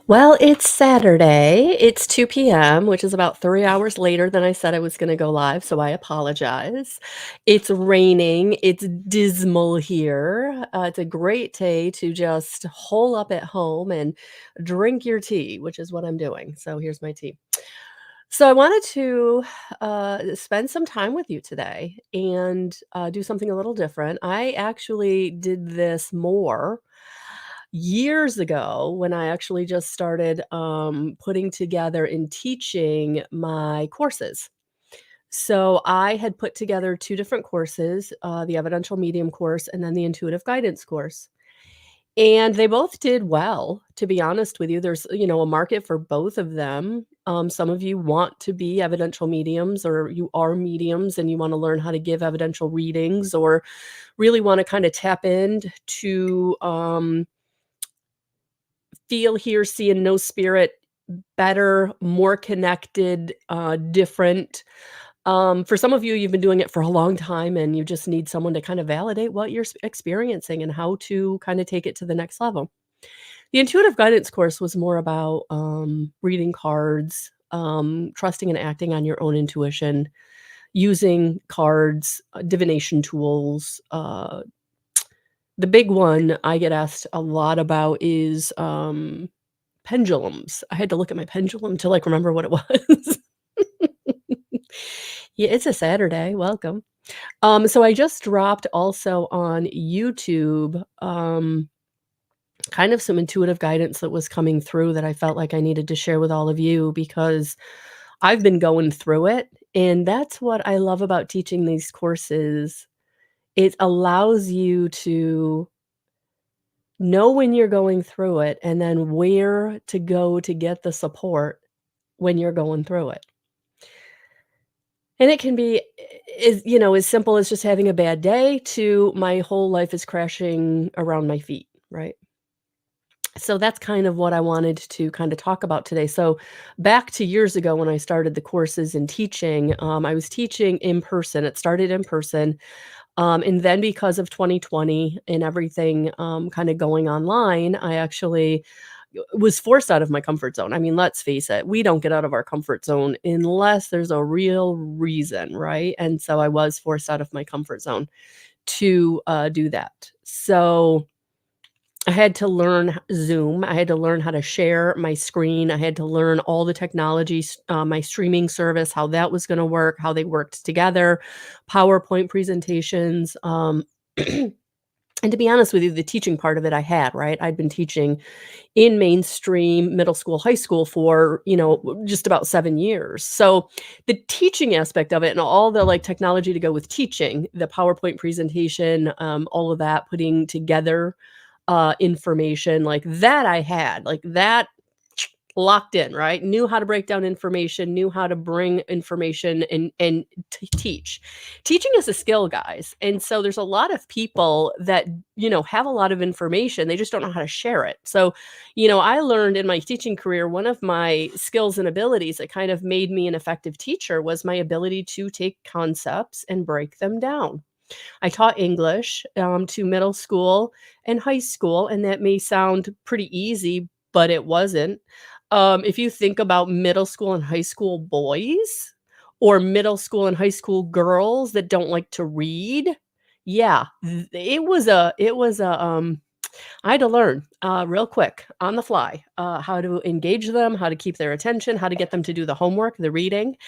Well, it's Saturday. It's 2 p.m., which is about 3 hours later than I said I was gonna go live, so I apologize. It's raining, it's dismal here. It's a great day to just hole up at home and drink your tea, which is what I'm doing. So here's my tea. So I wanted to spend some time with you today and do something a little different. I actually did this more years ago when I actually just started putting together and teaching my courses. So I had put together two different courses, the Evidential Medium course and then the Intuitive Guidance course. And they both did well, to be honest with you. There's, a market for both of them. Some of you want to be evidential mediums, or you are mediums and you want to learn how to give evidential readings, or really want to kind of tap into feel, hear, see, and know spirit better, more connected, different. For some of you, you've been doing it for a long time and you just need someone to kind of validate what you're experiencing and how to kind of take it to the next level. The intuitive guidance course was more about reading cards, trusting and acting on your own intuition, using cards, divination tools. The big one I get asked a lot about is pendulums. I had to look at my pendulum to, like, remember what it was. Yeah, it's a Saturday, welcome. So I just dropped also on YouTube, kind of some intuitive guidance that was coming through that I felt like I needed to share with all of you because I've been going through it, and that's what I love about teaching these courses. It allows you to know when you're going through it and then where to go to get the support when you're going through it. And it can be as simple as just having a bad day to my whole life is crashing around my feet, right? So that's kind of what I wanted to kind of talk about today. So back to years ago when I started the courses and teaching, I was teaching in person. It started in person. And then because of 2020 and everything kind of going online, I actually was forced out of my comfort zone. I mean, let's face it, we don't get out of our comfort zone unless there's a real reason, right? And so I was forced out of my comfort zone to do that. So I had to learn Zoom. I had to learn how to share my screen. I had to learn all the technologies, my streaming service, how that was going to work, how they worked together, PowerPoint presentations. And to be honest with you, the teaching part of it I had, right? I'd been teaching in mainstream middle school, high school for, just about 7 years. So the teaching aspect of it and all the like technology to go with teaching, the PowerPoint presentation, all of that, putting together information like that I had, like that locked in, right? Knew how to break down information, knew how to bring information and teach. Teaching is a skill, guys. And so there's a lot of people that, have a lot of information, they just don't know how to share it. So, I learned in my teaching career, one of my skills and abilities that kind of made me an effective teacher was my ability to take concepts and break them down. I taught English to middle school and high school, and that may sound pretty easy, but it wasn't. If you think about middle school and high school boys, or middle school and high school girls that don't like to read, yeah, I had to learn real quick on the fly how to engage them, how to keep their attention, how to get them to do the homework, the reading.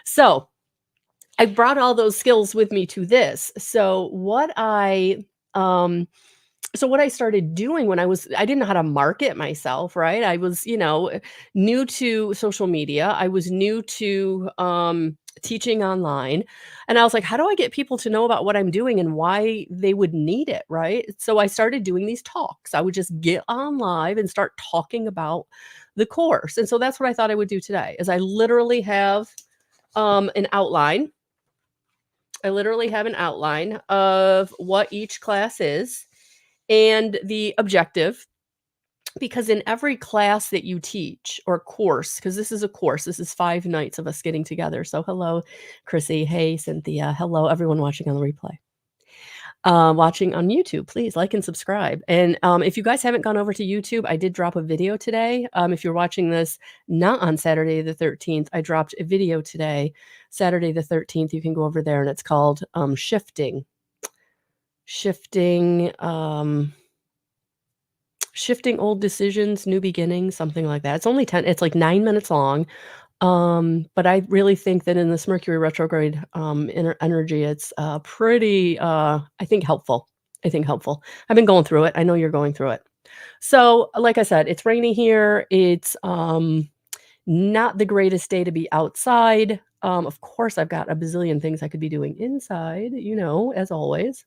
So I brought all those skills with me to this. Um what I started doing when I didn't know how to market myself, right? I was, new to social media. I was new to teaching online. And I was like, how do I get people to know about what I'm doing and why they would need it, right? So I started doing these talks. I would just get on live and start talking about the course. And so that's what I thought I would do today is I literally have an outline. I literally have an outline of what each class is and the objective, because in every class that you teach or course, because this is a course, this is 5 nights of us getting together. So hello, Chrissy. Hey, Cynthia. Hello, everyone watching on the replay. watching on YouTube, please like and subscribe. And if you guys haven't gone over to YouTube, I did drop a video today. If you're watching this not on Saturday the 13th, I dropped a video today, Saturday the 13th. You can go over there and it's called shifting, shifting old decisions, new beginnings, something like that. It's only 10, it's like 9 minutes long. But I really think that in this Mercury retrograde, energy, it's, pretty, I think helpful. I think helpful. I've been going through it. I know you're going through it. So, like I said, it's rainy here. It's, not the greatest day to be outside. Of course, I've got a bazillion things I could be doing inside, as always.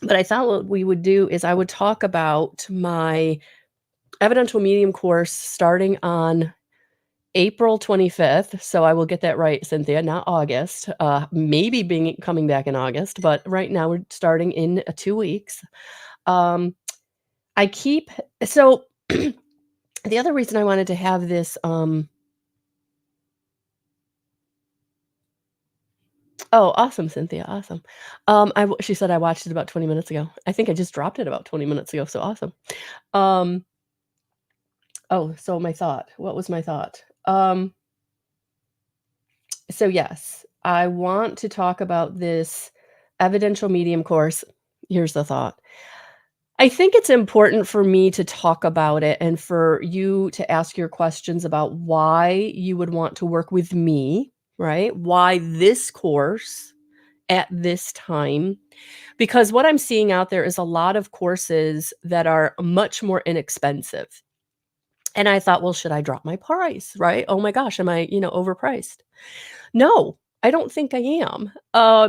But I thought what we would do is I would talk about my Evidential Medium course starting on April 25th, so I will get that right, Cynthia, not August. Maybe being coming back in August, but right now we're starting in 2 weeks. Um, I keep so the other reason I wanted to have this, oh, awesome, Cynthia, awesome. She said I watched it about 20 minutes ago. I think I just dropped it about 20 minutes ago, so awesome. Um, oh, so my thought. What was my thought? So yes, I want to talk about this evidential medium course. Here's the thought. I think it's important for me to talk about it and for you to ask your questions about why you would want to work with me, right? Why this course at this time? Because what I'm seeing out there is a lot of courses that are much more inexpensive. And I thought, well, should I drop my price, right? Oh my gosh, am I, overpriced? No, I don't think I am.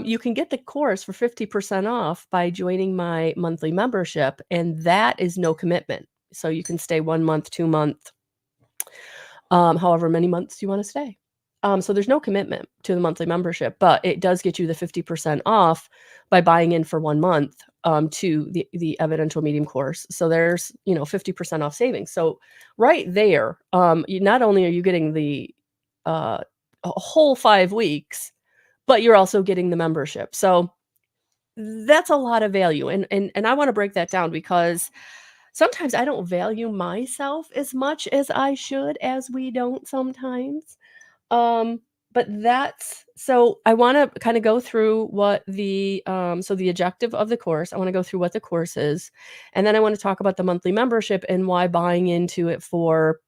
You can get the course for 50% off by joining my monthly membership, and that is no commitment. So you can stay 1 month, 2 month, however many months you wanna stay. So there's no commitment to the monthly membership, but it does get you the 50% off by buying in for 1 month, to the Evidential Medium course. So there's, 50% off savings. So right there, you not only are you getting the, a whole 5 weeks, but you're also getting the membership. So that's a lot of value, and I wanna break that down because sometimes I don't value myself as much as I should, as we don't sometimes. But that's so I wanna kinda go through what the objective of the course, I wanna go through what the course is, and then I wanna talk about the monthly membership and why buying into it for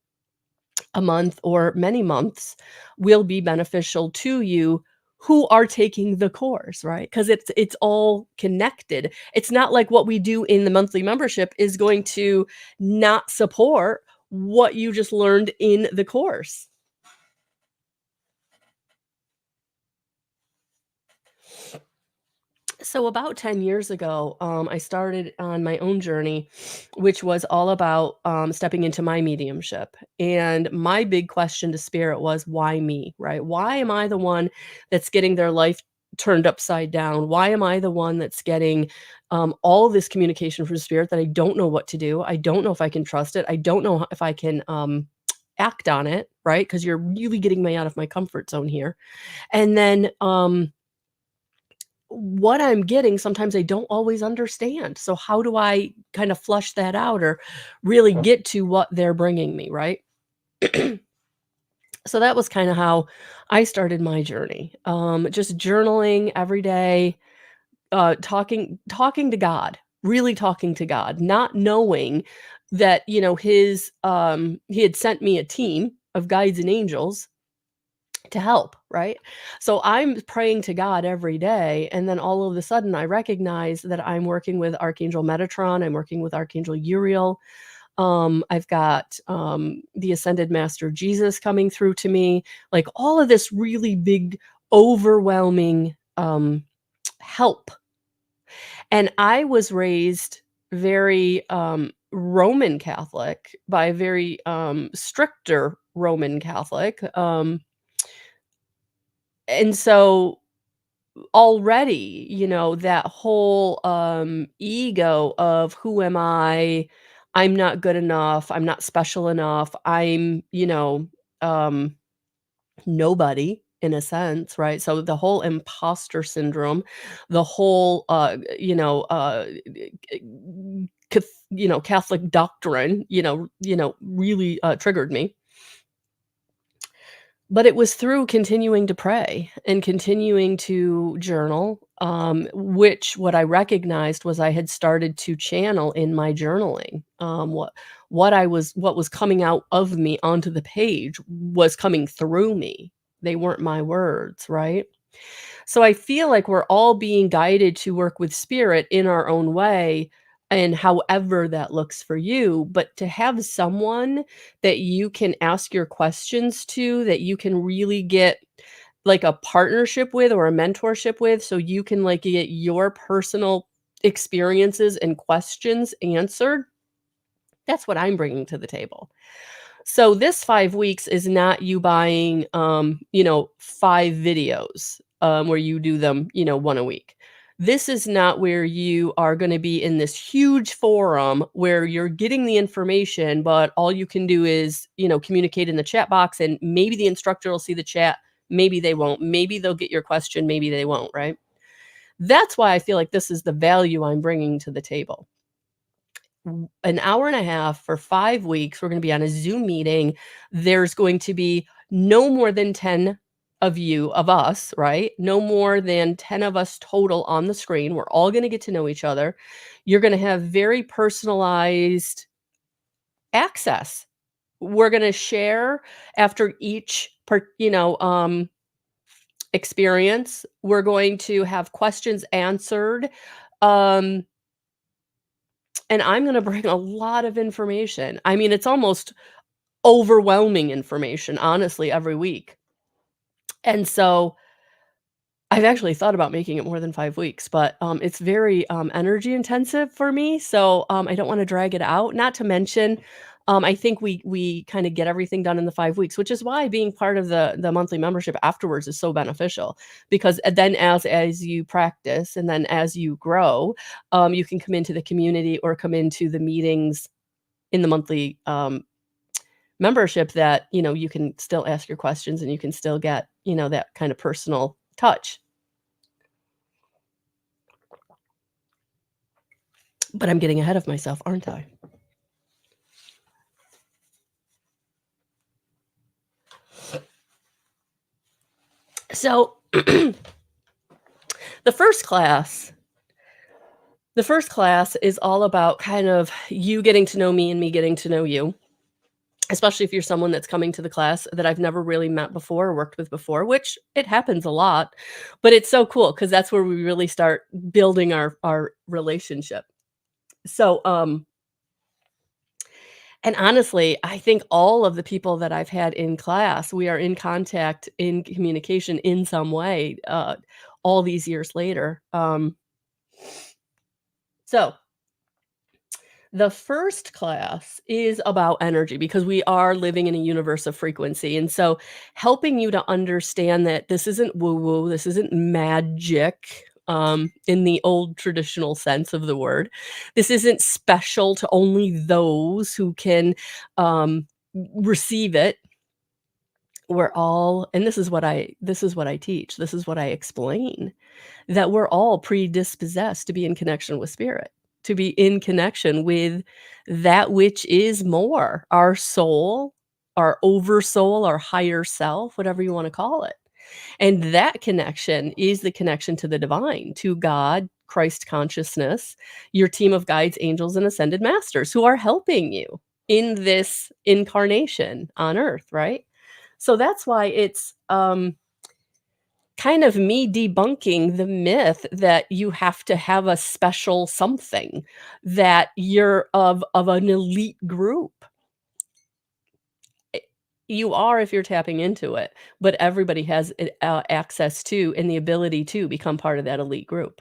a month or many months will be beneficial to you who are taking the course, right? Because it's all connected. It's not like what we do in the monthly membership is going to not support what you just learned in the course. So about 10 years ago, I started on my own journey, which was all about stepping into my mediumship. And my big question to spirit was, why me, right? Why am I the one that's getting their life turned upside down? Why am I the one that's getting all this communication from spirit that I don't know what to do? I don't know if I can trust it. I don't know if I can act on it, right? Because you're really getting me out of my comfort zone here. And then, what I'm getting, sometimes I don't always understand. So how do I kind of flush that out or really get to what they're bringing me, right? So that was kind of how I started my journey. Just journaling every day, talking to God, really talking to God, not knowing that, he had sent me a team of guides and angels to help, right? So I'm praying to God every day, and then all of a sudden I recognize that I'm working with Archangel Metatron, I'm working with Archangel Uriel. I've got the Ascended Master Jesus coming through to me, like all of this really big, overwhelming help. And I was raised very Roman Catholic by a very stricter Roman Catholic. And so already, that whole ego of who am I? I'm not good enough. I'm not special enough. I'm, um, nobody. in a sense, right? So the whole imposter syndrome, the whole, Catholic doctrine, really triggered me. But it was through continuing to pray and continuing to journal, which what I recognized was I had started to channel in my journaling. What was coming out of me onto the page was coming through me. They weren't my words, right? So I feel like we're all being guided to work with spirit in our own way and however that looks for you, but to have someone that you can ask your questions to, that you can really get like a partnership with or a mentorship with, so you can like get your personal experiences and questions answered. That's what I'm bringing to the table. So this 5 weeks is not you buying, 5 videos, where you do them, 1 a week. This is not where you are gonna be in this huge forum where you're getting the information, but all you can do is, communicate in the chat box, and maybe the instructor will see the chat, maybe they won't. Maybe they'll get your question, maybe they won't, right? That's why I feel like this is the value I'm bringing to the table. An hour and a half for 5 weeks. We're gonna be on a Zoom meeting. There's going to be no more than 10 of us, right? No more than 10 of us total on the screen. We're all gonna get to know each other. You're gonna have very personalized access. We're gonna share after each experience. We're going to have questions answered. Um And I'm gonna bring a lot of information. I mean, it's almost overwhelming information, honestly, every week. And so I've actually thought about making it more than 5 weeks, but, it's very, energy intensive for me, so, I don't wanna drag it out. Not to mention, I think we kinda get everything done in the 5 weeks, which is why being part of the monthly membership afterwards is so beneficial, because, then as you practice and then as you grow, you can come into the community or come into the meetings in the monthly, membership that, you can still ask your questions and you can still get, that kind of personal touch. But I'm getting ahead of myself, aren't I? So, the first class the first class is all about kind of you getting to know me and me getting to know you, especially if you're someone that's coming to the class that I've never really met before or worked with before, which it happens a lot, but it's so cool because that's where we really start building our relationship. So, and honestly, I think all of the people that I've had in class, we are in contact, in communication in some way, all these years later. So the first class is about energy because we are living in a universe of frequency. And so helping you to understand that this isn't woo woo, this isn't magic. In the old traditional sense of the word, this isn't special to only those who can receive it. We're all, and this is what I teach. This is what I explain, that we're all predispossessed to be in connection with spirit, to be in connection with that which is more, our soul, our oversoul, our higher self, whatever you want to call it. And that connection is the connection to the divine, to God, Christ consciousness, your team of guides, angels, and ascended masters who are helping you in this incarnation on earth, right? So that's why it's kind of me debunking the myth that you have to have a special something, that you're of an elite group. Eh, you are if you're tapping into it, but everybody has access to and the ability to become part of that elite group.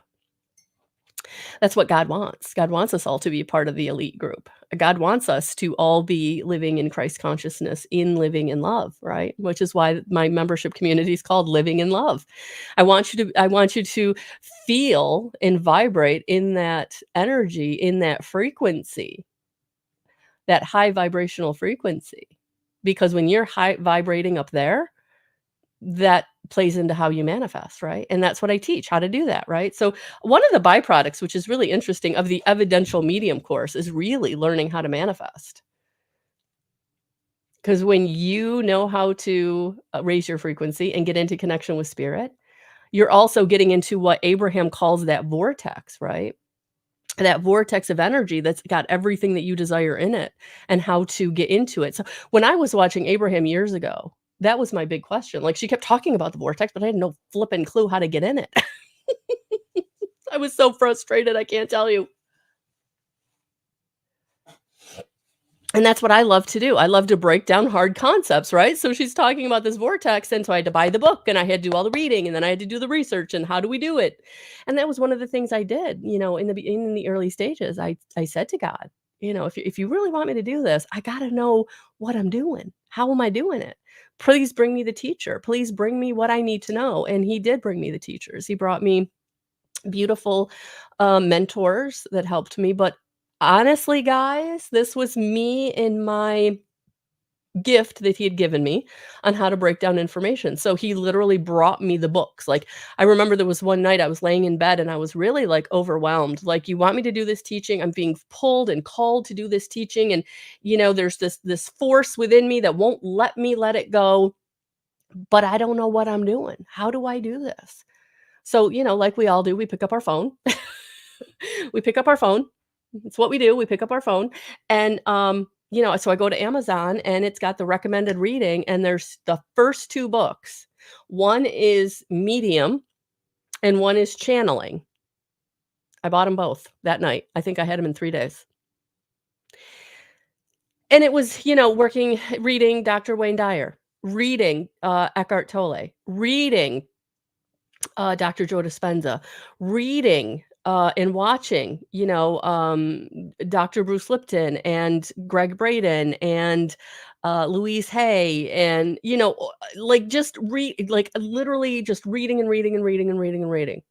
That's what God wants. God wants us all to be part of the elite group. God wants us to all be living in Christ consciousness, in living in love, right? Which is why my membership community is called Living in Love. I want you to feel and vibrate in that energy, in that frequency, that high vibrational frequency. Because when you're high vibrating up there, that plays into how you manifest, right? And that's what I teach, how to do that, right? So one of the byproducts, which is really interesting, of the Evidential Medium course is really learning how to manifest. Because when you know how to raise your frequency and get into connection with spirit, you're also getting into what Abraham calls that vortex, right? That vortex of energy that's got everything that you desire in it and how to get into it. So when I was watching Abraham years ago, that was my big question. Like, she kept talking about the vortex, but I had no flipping clue how to get in it. I was so frustrated, I can't tell you. And that's what I love to do. I love to break down hard concepts, right? So she's talking about this vortex, and so I had to buy the book, and I had to do all the reading, and then I had to do the research, and how do we do it? And that was one of the things I did, in the early stages. I said to God, if you really want me to do this, I got to know what I'm doing. How am I doing it? Please bring me the teacher. Please bring me what I need to know. And he did bring me the teachers. He brought me beautiful, mentors that helped me, but honestly, guys, this was me in my gift that he had given me on how to break down information. So he literally brought me the books. Like, I remember there was one night I was laying in bed and I was really, like, overwhelmed. Like, "You want me to do this teaching? I'm being pulled and called to do this teaching, and, there's this force within me that won't let me let it go, but I don't know what I'm doing. How do I do this?" So, like we all do, we pick up our phone. We pick up our phone. It's what we do. We pick up our phone, and, so I go to Amazon, and it's got the recommended reading, and there's the first 2 books. One is Medium, and one is Channeling. I bought them both that night. I think I had them in 3 days. And it was, reading Dr. Wayne Dyer, reading, Eckhart Tolle, reading Dr. Joe Dispenza, reading, and watching, Dr. Bruce Lipton and Greg Braden and, Louise Hay and, like, literally just reading and reading and reading and reading and reading,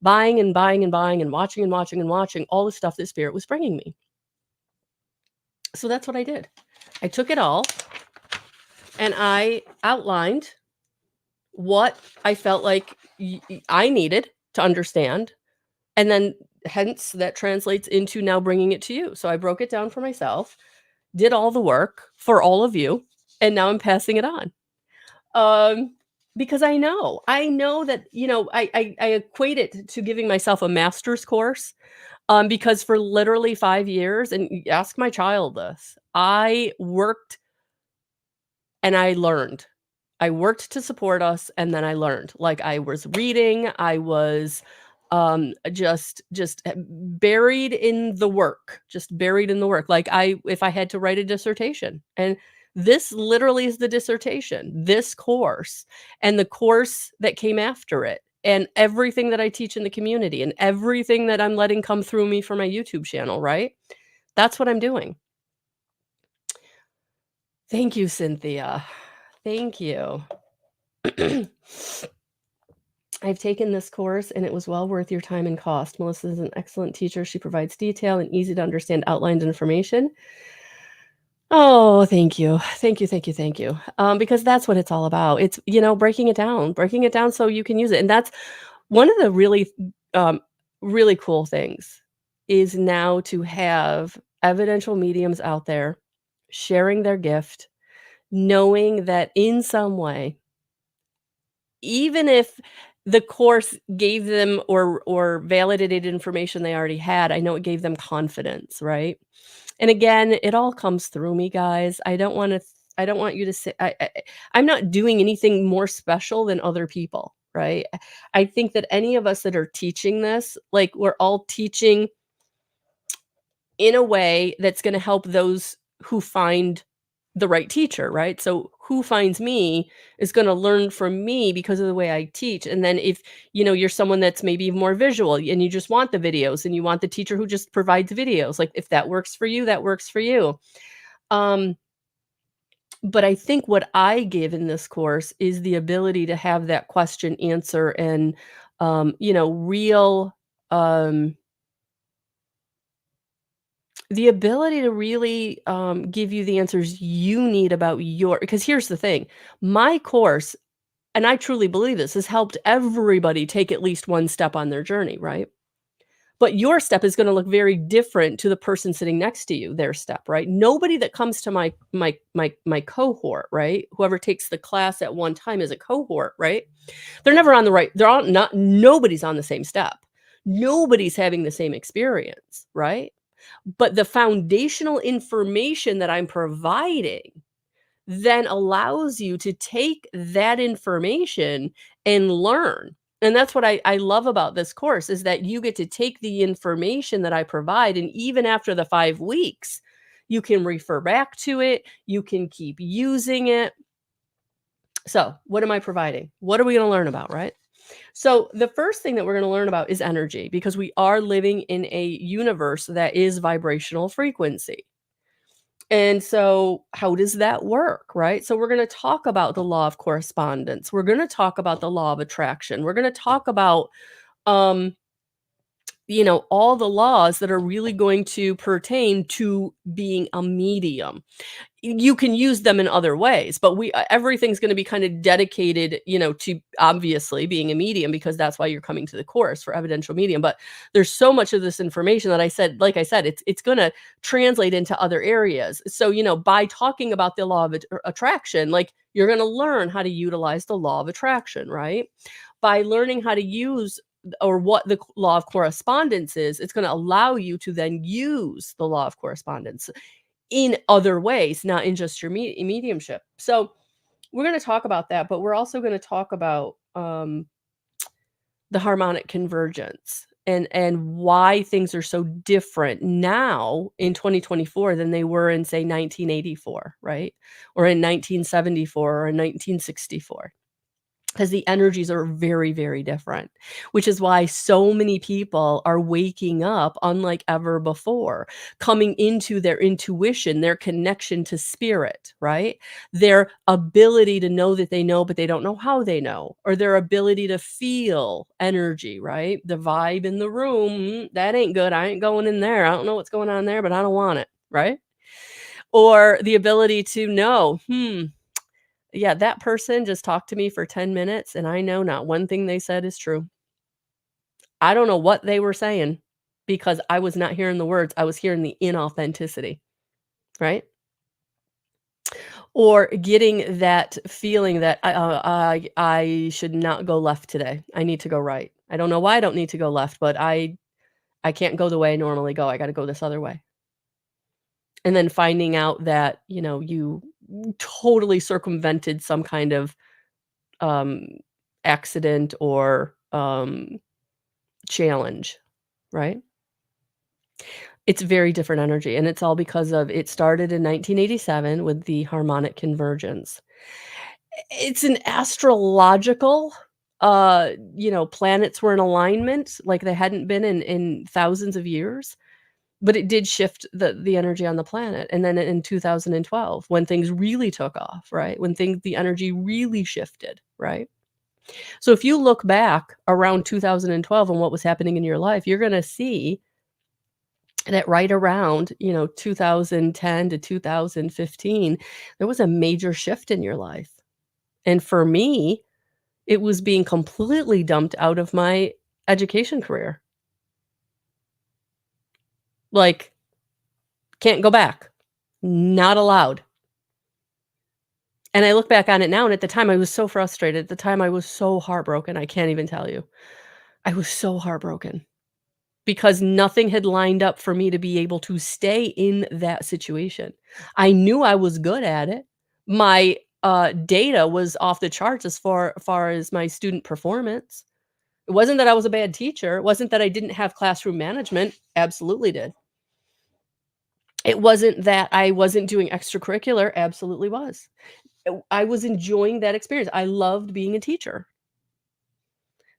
buying and buying and buying and watching and watching and watching all the stuff that Spirit was bringing me. So that's what I did. I took it all and I outlined what I felt like I needed to understand. And then hence that translates into now bringing it to you. So I broke it down for myself, did all the work for all of you, and now I'm passing it on. Because I know that, I equate it to giving myself a master's course, because for literally 5 years, and ask my child this, I worked and I learned. I worked to support us, and then I learned. Like, I was reading, I was, just, buried in the work, just buried in the work. Like, if I had to write a dissertation, and this literally is the dissertation, this course, and the course that came after it, and everything that I teach in the community, and everything that I'm letting come through me for my YouTube channel, right? That's what I'm doing. Thank you, Cynthia. Thank you. I've taken this course and it was well worth your time and cost. Melissa is an excellent teacher. She provides detailed and easy to understand outlined information. Oh, thank you. Thank you, thank you, thank you. Because that's what it's all about. It's, breaking it down so you can use it. And that's one of the um, really cool things is now to have evidential mediums out there sharing their gift, knowing that in some way, even if the course gave them or validated information they already had, I know it gave them confidence, right? And again, it all comes through me, guys. I don't want you to say I'm not doing anything more special than other people, right? I think that any of us that are teaching this, like, we're all teaching in a way that's gonna help those who find the right teacher, right? So who finds me is gonna learn from me because of the way I teach. And then if, you're someone that's maybe more visual and you just want the videos and you want the teacher who just provides videos, like, if that works for you, that works for you. Um, but I think what I give in this course is the ability to have that question answer and, real, um the ability to really, give you the answers you need about your, because here's the thing, my course, and I truly believe this, has helped everybody take at least one step on their journey, right? But your step is gonna look very different to the person sitting next to you, their step, right? Nobody that comes to my cohort, right? Whoever takes the class at one time as a cohort, right? They're never on the right, they're all not, nobody's on the same step. Nobody's having the same experience, right? But the foundational information that I'm providing then allows you to take that information and learn. And that's what I love about this course, is that you get to take the information that I provide, and even after the 5 weeks, you can refer back to it, you can keep using it. So, what am I providing? What are we gonna learn about, right? So, the first thing that we're gonna learn about is energy, because we are living in a universe that is vibrational frequency. And so, how does that work, right? So, we're going to talk about the law of correspondence. We're going to talk about the law of attraction. We're going to talk about, um, all the laws that are really going to pertain to being a medium. You can use them in other ways, but everything's going to be kind of dedicated, to obviously being a medium, because that's why you're coming to the course for Evidential Medium. But there's so much of this information that like I said, it's going to translate into other areas. So, by talking about the law of attraction, like, you're going to learn how to utilize the law of attraction, right? By learning how to use, or what the law of correspondence is, it's going to allow you to then use the law of correspondence in other ways, not in just your mediumship. So we're going to talk about that, but we're also going to talk about the harmonic convergence, and why things are so different now in 2024 than they were in, say, 1984, right? Or in 1974 or in 1964. Because the energies are very, very different, which is why so many people are waking up unlike ever before, coming into their intuition, their connection to spirit, right? Their ability to know that they know, but they don't know how they know, or their ability to feel energy, right? The vibe in the room, that ain't good. I ain't going in there. I don't know what's going on there, but I don't want it, right? Or the ability to know, yeah, that person just talked to me for 10 minutes, and I know not one thing they said is true. I don't know what they were saying, because I was not hearing the words, I was hearing the inauthenticity, right? Or getting that feeling that I should not go left today. I need to go right. I don't know why I don't need to go left, but I can't go the way I normally go. I gotta go this other way. And then finding out that, you totally circumvented some kind of um, accident or challenge, right? It's very different energy, and it's all because of, it started in 1987 with the harmonic convergence. It's an astrological, planets were in alignment like they hadn't been in thousands of years, but it did shift the energy on the planet. And then in 2012, when things really took off, right? When the energy really shifted, right? So if you look back around 2012 and what was happening in your life, you're gonna see that right around, 2010 to 2015, there was a major shift in your life. And for me, it was being completely dumped out of my education career. Like, can't go back. Not allowed. And I look back on it now, and at the time I was so frustrated. At the time I was so heartbroken, I can't even tell you. I was so heartbroken, because nothing had lined up for me to be able to stay in that situation. I knew I was good at it. My, data was off the charts as far as my student performance. It wasn't that I was a bad teacher. It wasn't that I didn't have classroom management. Absolutely did. It wasn't that I wasn't doing extracurricular. Absolutely was. I was enjoying that experience. I loved being a teacher.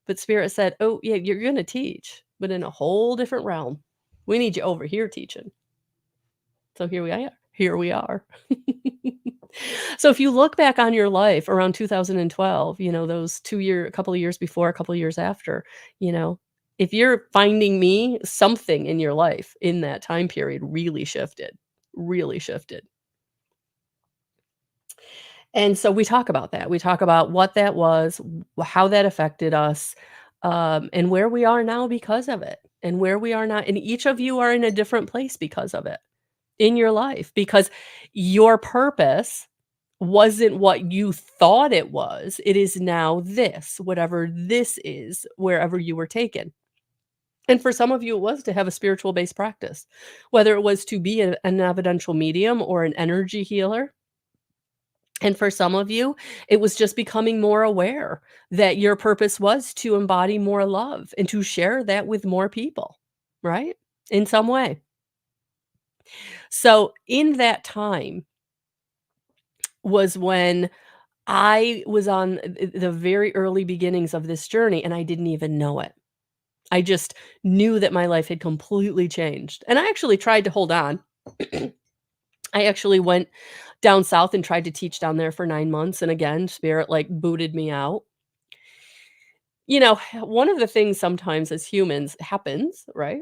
But Spirit said, "Oh, yeah, you're gonna teach, but in a whole different realm. We need you over here teaching." So here we are. Here we are. So if you look back on your life around 2012, those a couple of years before, a couple of years after, you know, if you're finding me, something in your life in that time period really shifted, really shifted. And so we talk about that. We talk about what that was, how that affected us, and where we are now because of it, and where we are now. And each of you are in a different place because of it in your life, because your purpose wasn't what you thought it was. It is now this, whatever this is, wherever you were taken. And for some of you, it was to have a spiritual based practice, whether it was to be an evidential medium or an energy healer. And for some of you, it was just becoming more aware that your purpose was to embody more love and to share that with more people, right? In some way. So, in that time was when I was on the very early beginnings of this journey and I didn't even know it. I just knew that my life had completely changed. And I actually tried to hold on. I actually went down south and tried to teach down there for 9 months, and again, spirit, like, booted me out. You know, one of the things sometimes as humans happens, right?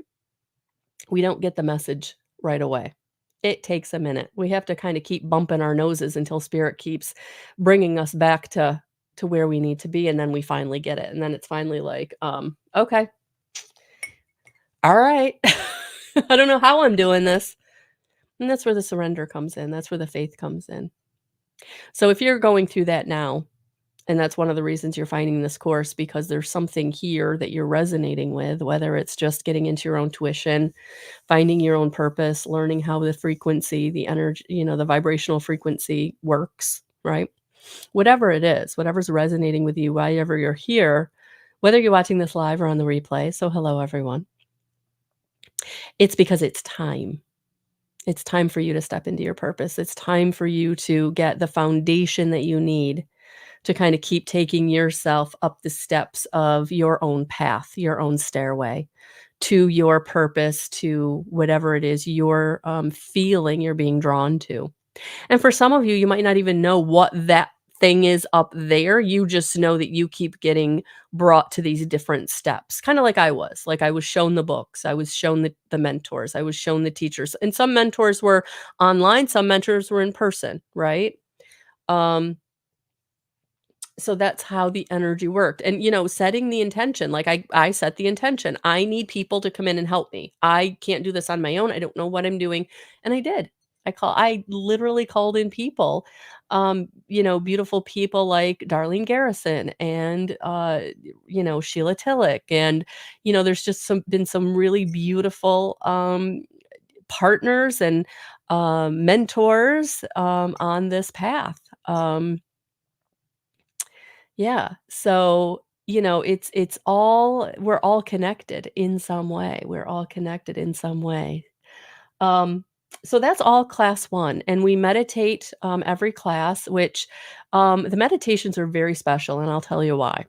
We don't get the message right away. It takes a minute. We have to kinda keep bumping our noses until spirit keeps bringing us back to where we need to be, and then we finally get it, and then it's finally like, "Okay, alright. I don't know how I'm doing this." And that's where the surrender comes in, that's where the faith comes in. So if you're going through that now, and that's one of the reasons you're finding this course, because there's something here that you're resonating with, whether it's just getting into your own tuition, finding your own purpose, learning how the frequency, the energy, the vibrational frequency works, right? Whatever it is, whatever's resonating with you, wherever you're here, whether you're watching this live or on the replay. So hello, everyone. It's because it's time. It's time for you to step into your purpose. It's time for you to get the foundation that you need to kind of keep taking yourself up the steps of your own path, your own stairway to your purpose, to whatever it is you're feeling you're being drawn to. And for some of you, you might not even know what that thing is up there. You just know that you keep getting brought to these different steps, kind of like I was. Like I was shown the books, I was shown the mentors, I was shown the teachers. And some mentors were online, some mentors were in person, right? Um, so that's how the energy worked. And, setting the intention, like I set the intention. I need people to come in and help me. I can't do this on my own. I don't know what I'm doing. And I did. I literally called in people, beautiful people like Darlene Garrison and Sheila Tillich. And, there's just been some really beautiful partners and mentors on this path. Yeah. So, it's all we're all connected in some way. We're all connected in some way. Um, so that's all class 1, and we meditate, every class, which, the meditations are very special, and I'll tell you why.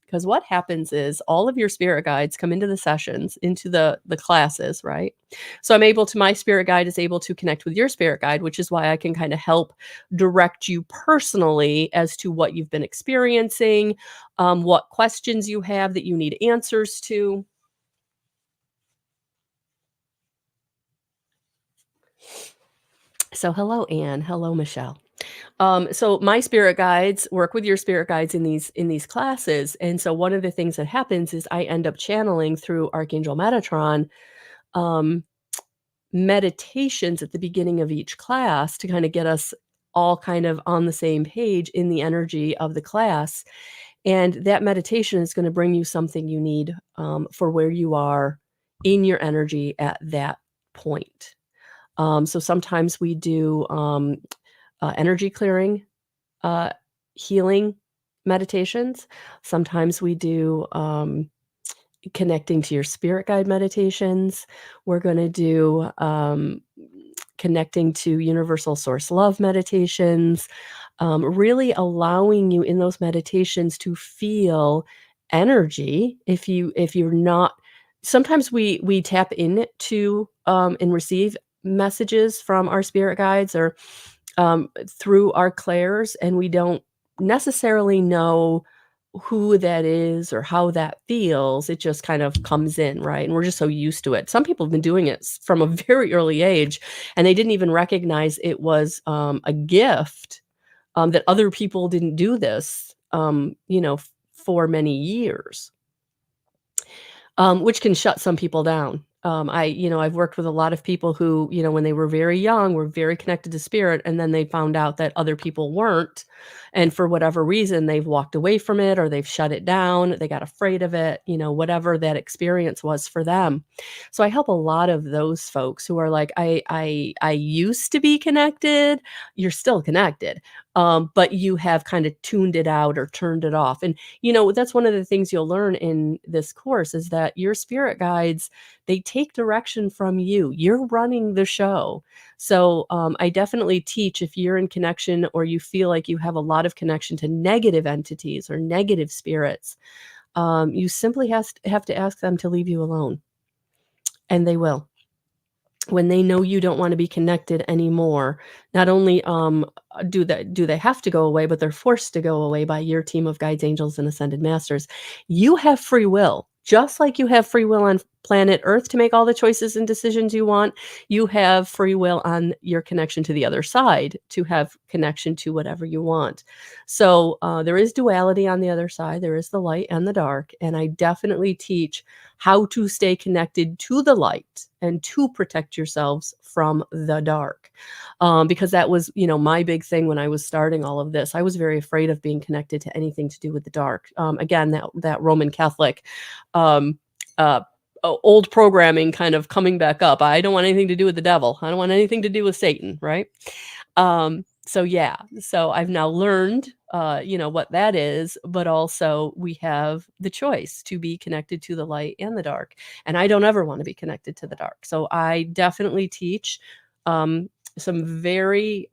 Because what happens is all of your spirit guides come into the sessions, into the classes, right? So my spirit guide is able to connect with your spirit guide, which is why I can kinda help direct you personally as to what you've been experiencing, what questions you have that you need answers to. So hello, Anne. Hello, Michelle. So my spirit guides work with your spirit guides in these classes, and so one of the things that happens is I end up channeling through Archangel Metatron um, meditations at the beginning of each class to kind of get us all kind of on the same page in the energy of the class, and that meditation is going to bring you something you need for where you are in your energy at that point. So sometimes we do energy clearing, uh, healing meditations. Sometimes we do connecting to your spirit guide meditations. We're going to do connecting to universal source love meditations, really allowing you in those meditations to feel energy. If you're not, sometimes we tap into and receive messages from our spirit guides or through our clairs, and we don't necessarily know who that is or how that feels. It just kind of comes in, right? And we're just so used to it. Some people have been doing it from a very early age, and they didn't even recognize it was a gift that other people didn't do this, for many years, which can shut some people down. I've worked with a lot of people who, when they were very young, were very connected to spirit, and then they found out that other people weren't. And for whatever reason, they've walked away from it or they've shut it down. They got afraid of it, whatever that experience was for them. So I help a lot of those folks who are like, I used to be connected. You're still connected, but you have kind of tuned it out or turned it off. And that's one of the things you'll learn in this course is that your spirit guides, they take direction from you. You're running the show. So I definitely teach if you're in connection or you feel like you have a lot of connection to negative entities or negative spirits, you simply have to ask them to leave you alone, and they will. When they know you don't wanna be connected anymore, not only, do they have to go away, but they're forced to go away by your team of guides, angels, and ascended masters. You have free will. Just like you have free will on planet Earth to make all the choices and decisions you want, you have free will on your connection to the other side to have connection to whatever you want. So, there is duality on the other side. There is the light and the dark, and I definitely teach how to stay connected to the light and to protect yourselves from the dark. Because that was, my big thing when I was starting all of this. I was very afraid of being connected to anything to do with the dark. Again, that Roman Catholic um, uh, old programming kind of coming back up. I don't want anything to do with the devil. I don't want anything to do with Satan, right? So yeah, so I've now learned, what that is, but also we have the choice to be connected to the light and the dark. And I don't ever want to be connected to the dark. So I definitely teach some very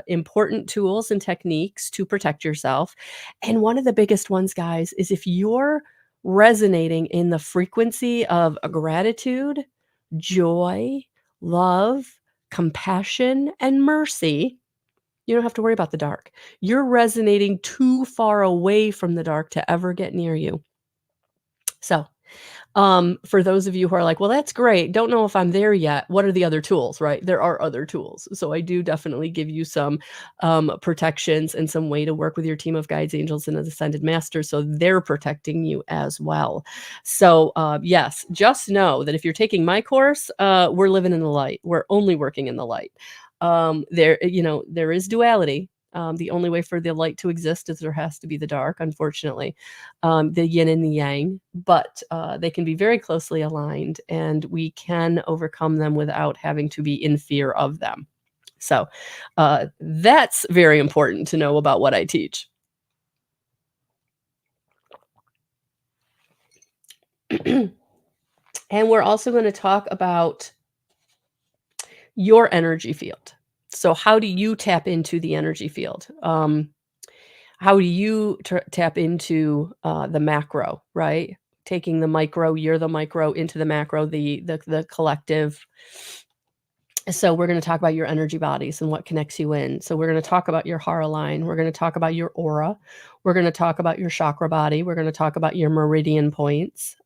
important tools and techniques to protect yourself. And one of the biggest ones, guys, is if you're resonating in the frequency of gratitude, joy, love, compassion, and mercy, you don't have to worry about the dark. You're resonating too far away from the dark to ever get near you. So, for those of you who are like, well, that's great. Don't know if I'm there yet. What are the other tools, right? There are other tools. So I do definitely give you some protections and some way to work with your team of guides, angels, and ascended masters. So they're protecting you as well. So yes, just know that if you're taking my course, we're living in the light. We're only working in the light. There is duality. The only way for the light to exist is there has to be the dark, unfortunately, the yin and the yang, but they can be very closely aligned and we can overcome them without having to be in fear of them. So that's very important to know about what I teach. And we're also going to talk about your energy field. So how do you tap into the energy field? How do you tap into the macro, right? Taking the micro, you're the micro, into the macro, the collective. So we're going to talk about your energy bodies and what connects you in. So we're going to talk about your hara line. We're going to talk about your aura. We're going to talk about your chakra body. We're going to talk about your meridian points.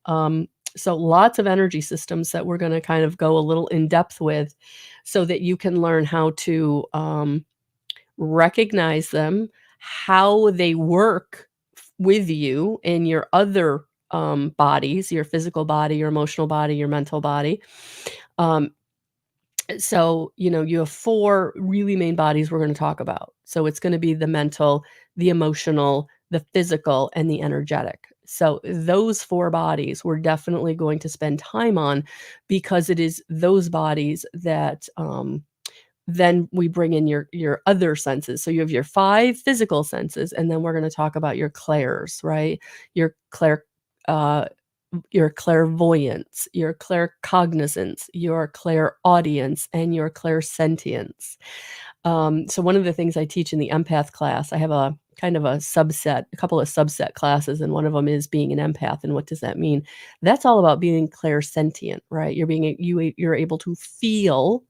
So lots of energy systems that we're going to kind of go a little in depth with so that you can learn how to recognize them, how they work with you in your other bodies, your physical body, your emotional body, your mental body. So, you have 4 really main bodies we're going to talk about. So it's going to be the mental, the emotional, the physical, and the energetic. So those 4 bodies we're definitely going to spend time on because it is those bodies that then we bring in your other senses. So you have your 5 physical senses, and then we're going to talk about your clairs, right? Your uh, your clairvoyance, your claircognizance, your clairaudience, and your clairsentience. So one of the things I teach in the empath class, I have a kind of a couple of subset classes, and one of them is being an empath. And what does that mean? That's all about being clairsentient, right? You're able to feel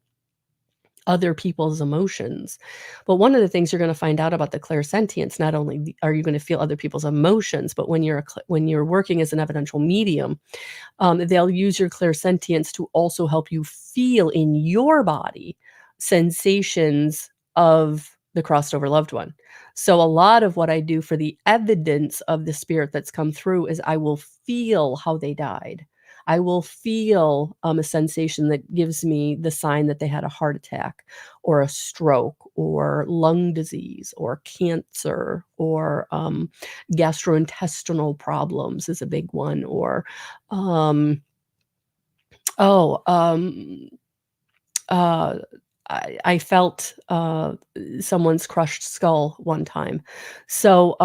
other people's emotions. But one of the things you're going to find out about the clairsentience, not only are you going to feel other people's emotions, but when you're working as an evidential medium, they'll use your clairsentience to also help you feel in your body sensations of the crossed over loved one. So a lot of what I do for the evidence of the spirit that's come through is I will feel how they died. I will feel a sensation that gives me the sign that they had a heart attack or a stroke or lung disease or cancer or gastrointestinal problems is a big one, or um, oh, uh, I felt someone's crushed skull one time. So,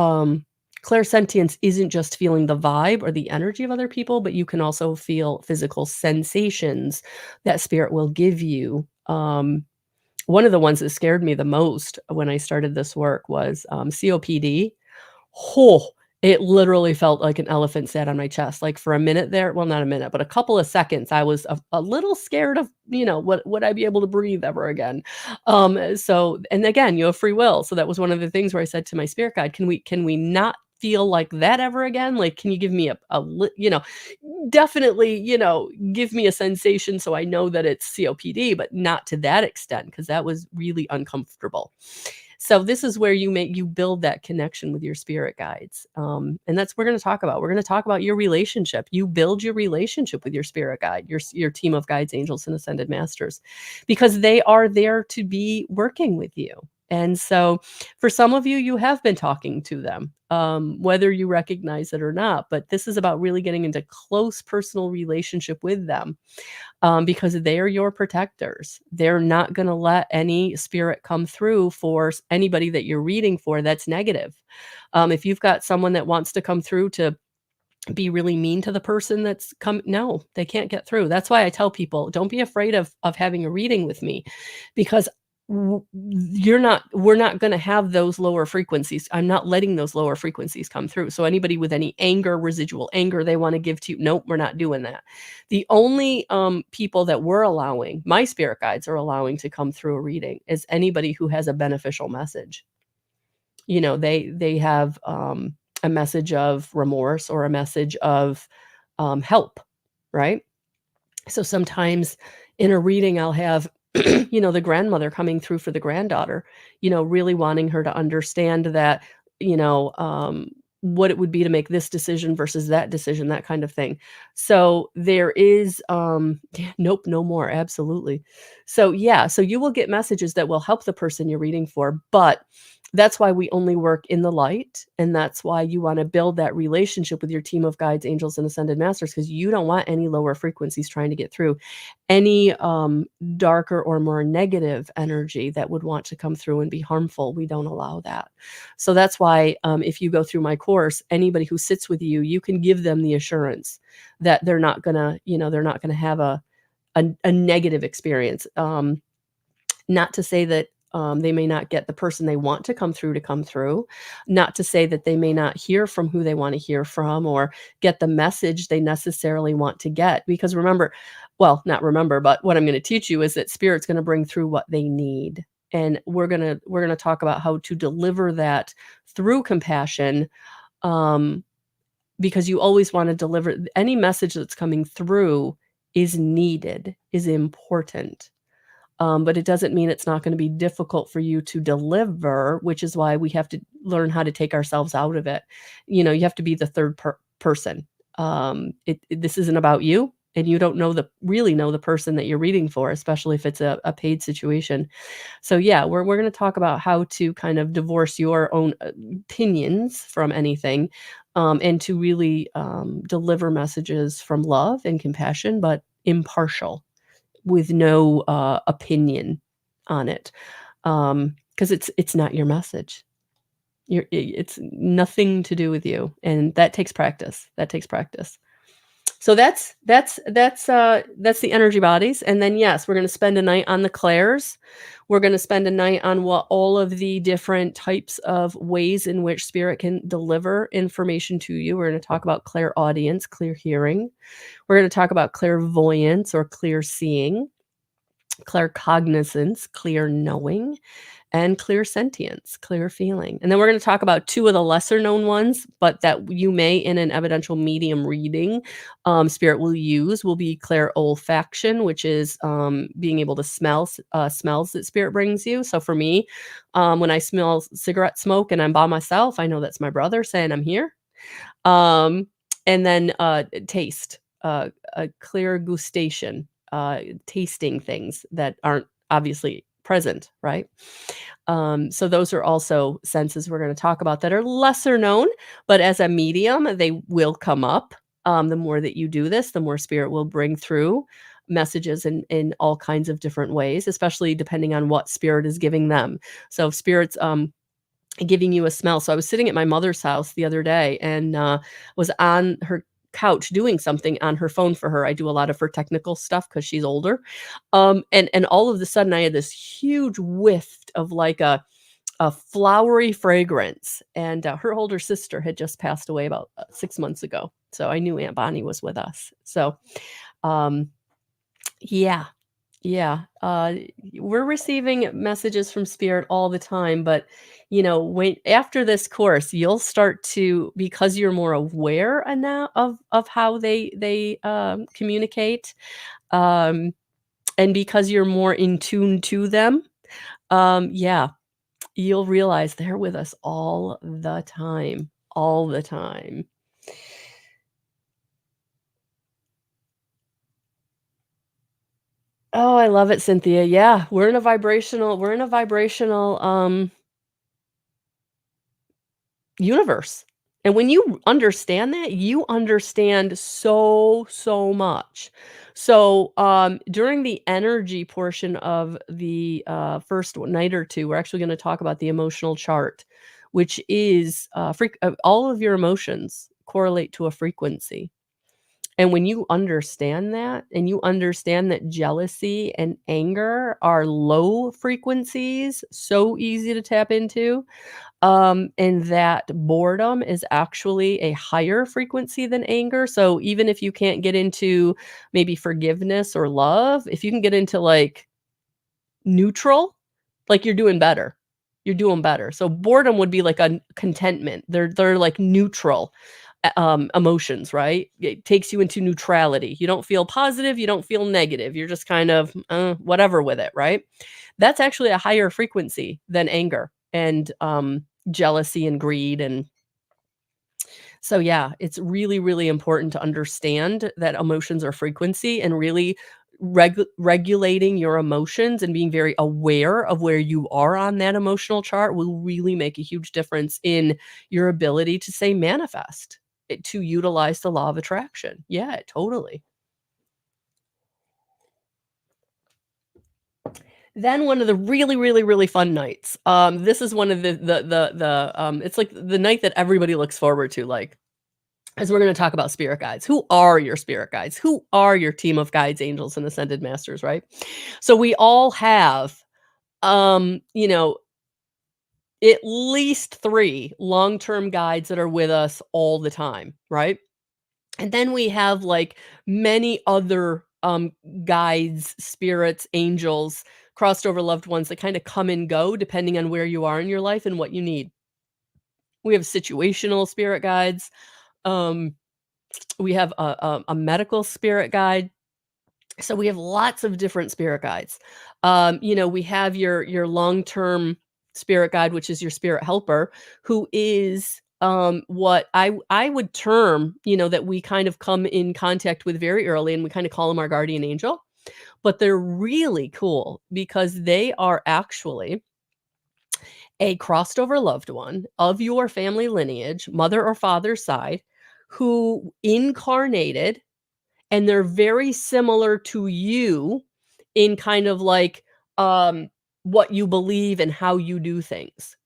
clairsentience isn't just feeling the vibe or the energy of other people, but you can also feel physical sensations that spirit will give you. One of the ones that scared me the most when I started this work was COPD. Oh, it literally felt like an elephant sat on my chest, like, for a minute there, well, not a minute, but a couple of seconds, I was a little scared of, would I be able to breathe ever again? So and again, you have free will, so that was one of the things where I said to my spirit guide, "Can we not feel like that ever again? Like, can you give me definitely, give me a sensation so I know that it's COPD, but not to that extent, because that was really uncomfortable." So this is where you build that connection with your spirit guides. And that's what we're going to talk about. We're going to talk about your relationship. You build your relationship with your spirit guide, your team of guides, angels, and ascended masters, because they are there to be working with you. And so for some of you, you have been talking to them, whether you recognize it or not. But this is about really getting into close personal relationship with them, because they're your protectors. They're not going to let any spirit come through for anybody that you're reading for that's negative. If you've got someone that wants to come through to be really mean to the person that's come, no, they can't get through. That's why I tell people, don't be afraid of having a reading with me, because we're not going to have those lower frequencies. I'm not letting those lower frequencies come through. So anybody with any anger, residual anger they want to give to you, nope, we're not doing that. The only people that we're allowing, my spirit guides are allowing to come through a reading, is anybody who has a beneficial message. They have a message of remorse or a message of help, right? So sometimes in a reading, I'll have, the grandmother coming through for the granddaughter, really wanting her to understand that, you know, um, what it would be to make this decision versus that decision, that kind of thing. So there is, yeah, nope, no more. Absolutely. So yeah, so you will get messages that will help the person you're reading for, but that's why we only work in the light. And that's why you want to build that relationship with your team of guides, angels, and ascended masters, because you don't want any lower frequencies trying to get through. Any darker or more negative energy that would want to come through and be harmful, we don't allow that. So that's why, if you go through my course, anybody who sits with you, you can give them the assurance that they're not gonna have a negative experience. Not to say that, they may not get the person they want to come through, not to say that they may not hear from who they wanna hear from or get the message they necessarily want to get, because remember, well, not remember, but what I'm gonna teach you is that spirit's gonna bring through what they need, and we're gonna talk about how to deliver that through compassion, um, because you always wanna deliver any message that's coming through is needed, is important. But it doesn't mean it's not gonna be difficult for you to deliver, which is why we have to learn how to take ourselves out of it. You have to be the third person. This isn't about you, and you don't really know the person that you're reading for, especially if it's a paid situation. So yeah, we're gonna talk about how to kind of divorce your own opinions from anything, and to really deliver messages from love and compassion, but impartial, with no, opinion on it, because it's not your message. It's nothing to do with you, and that takes practice, that takes practice. So that's the energy bodies, and then, yes, we're gonna spend a night on the clairs. We're gonna spend a night on what all of the different types of ways in which spirit can deliver information to you. We're gonna talk about clairaudience, clear hearing. We're gonna talk about clairvoyance or clear seeing. claircognizance, clear knowing, and clear sentience, clear feeling. And then we're going to talk about two of the lesser known ones, but that you may in an evidential medium reading, spirit will use will be clair olfaction, which is being able to smell smells that spirit brings you. So for me, when I smell cigarette smoke and I'm by myself, I know that's my brother saying I'm here. Um, and then taste, a clear gustation, tasting things that aren't obviously present, right? So those are also senses we're going to talk about that are lesser known, but as a medium, they will come up. The more that you do this, the more spirit will bring through messages in all kinds of different ways, especially depending on what spirit is giving them. So if spirits giving you a smell. So I was sitting at my mother's house the other day and was on her couch doing something on her phone for her. I do a lot of her technical stuff because she's older. And all of a sudden I had this huge whiff of like a flowery fragrance. And her older sister had just passed away about 6 months ago. So I knew Aunt Bonnie was with us. So um, yeah, yeah, we're receiving messages from spirit all the time, but, when after this course, you'll start to because you're more aware now of how they communicate, um, and because you're more in tune to them, yeah, you'll realize they're with us all the time. Oh, I love it, Cynthia. Yeah, we're in a vibrational universe. And when you understand that, you understand so, so much. So, during the energy portion of the first night or two, we're actually going to talk about the emotional chart, which is all of your emotions correlate to a frequency. And when you understand that, and you understand that jealousy and anger are low frequencies, so easy to tap into, and that boredom is actually a higher frequency than anger. So even if you can't get into maybe forgiveness or love, if you can get into like neutral, like you're doing better. You're doing better. So boredom would be like a contentment. They're like neutral emotions, right? It takes you into neutrality. You don't feel positive, you don't feel negative. You're just kind of whatever with it, right? That's actually a higher frequency than anger and jealousy and greed. And so, yeah, it's really, really important to understand that emotions are frequency and really regulating your emotions and being very aware of where you are on that emotional chart will really make a huge difference in your ability to say manifest, to utilize the law of attraction. Yeah, totally. Then one of the really, really, really fun nights. This is one of the it's like the night that everybody looks forward to, like, as we're going to talk about spirit guides. Who are your spirit guides? Who are your team of guides, angels, and ascended masters, right? So we all have, um, you know, at least three long-term guides that are with us all the time, right? And then we have like many other guides, spirits, angels, crossed over loved ones that kind of come and go depending on where you are in your life and what you need. We have situational spirit guides. Um, we have a medical spirit guide. So we have lots of different spirit guides. We have your long-term spirit guide, which is your spirit helper, who is what I would term, that we kind of come in contact with very early, and we kind of call them our guardian angel. But they're really cool because they are actually a crossed over loved one of your family lineage, mother or father's side, who incarnated, and they're very similar to you in kind of like what you believe and how you do things.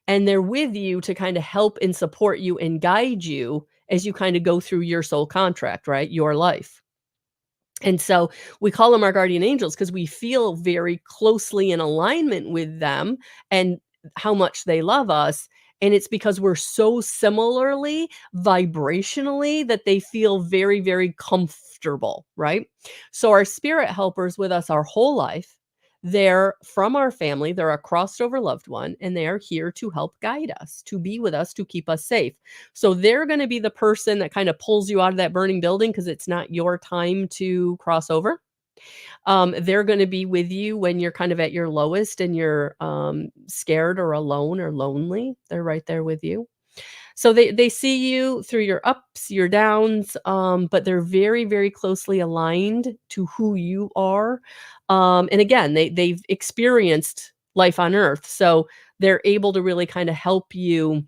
And they're with you to kind of help and support you and guide you as you kind of go through your soul contract, right? Your life. And so we call them our guardian angels because we feel very closely in alignment with them and how much they love us. And it's because we're so similarly vibrationally that they feel very, very comfortable, right? So our spirit helpers with us our whole life. They're from our family, they're a crossed over loved one, and they are here to help guide us, to be with us, to keep us safe. So they're going to be the person that kind of pulls you out of that burning building because it's not your time to cross over. They're going to be with you when you're kind of at your lowest and you're scared or alone or lonely. They're right there with you. So they see you through your ups, your downs, but they're very, very closely aligned to who you are. And again, they've experienced life on Earth, so they're able to really kind of help you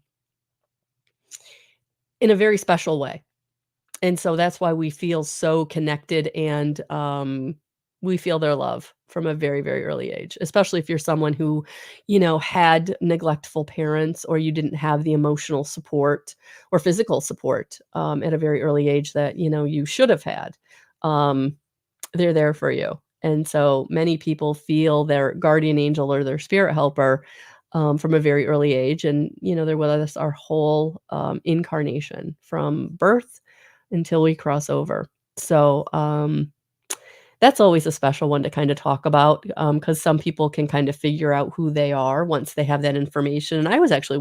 in a very special way. And so that's why we feel so connected and, we feel their love from a very, very early age, especially if you're someone who, had neglectful parents or you didn't have the emotional support or physical support, at a very early age that, you should have had. Um, they're there for you. And so many people feel their guardian angel or their spirit helper, from a very early age, and, they're with us our whole, incarnation from birth until we cross over. So, that's always a special one to kinda talk about, because some people can kind of figure out who they are once they have that information, and I was actually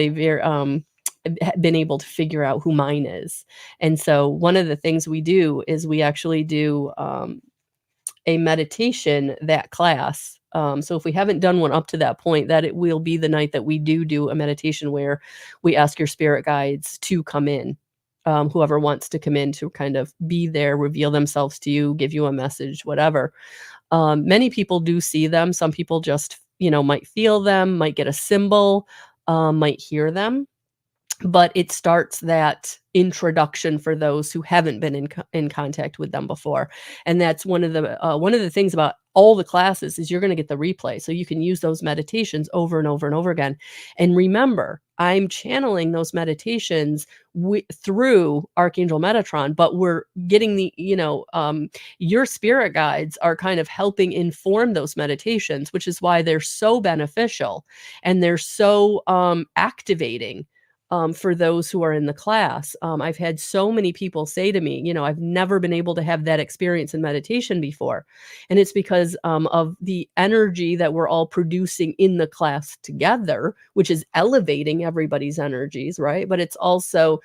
very, been able to figure out who mine is. And so one of the things we do is we actually do, a meditation that class. So if we haven't done one up to that point, that it will be the night that we do a meditation where we ask your spirit guides to come in. Whoever wants to come in to kind of be there, reveal themselves to you, give you a message, whatever. Many people do see them. Some people just, might feel them, might get a symbol, might hear them, but it starts that introduction for those who haven't been in contact with them before. And that's one of the things about all the classes is you're going to get the replay, so you can use those meditations over and over and over again. And remember, I'm channeling those meditations through Archangel Metatron, but we're getting your spirit guides are kind of helping inform those meditations, which is why they're so beneficial and they're so activating, for those who are in the class. I've had so many people say to me, I've never been able to have that experience in meditation before. And it's because of the energy that we're all producing in the class together, which is elevating everybody's energies, right? But it's also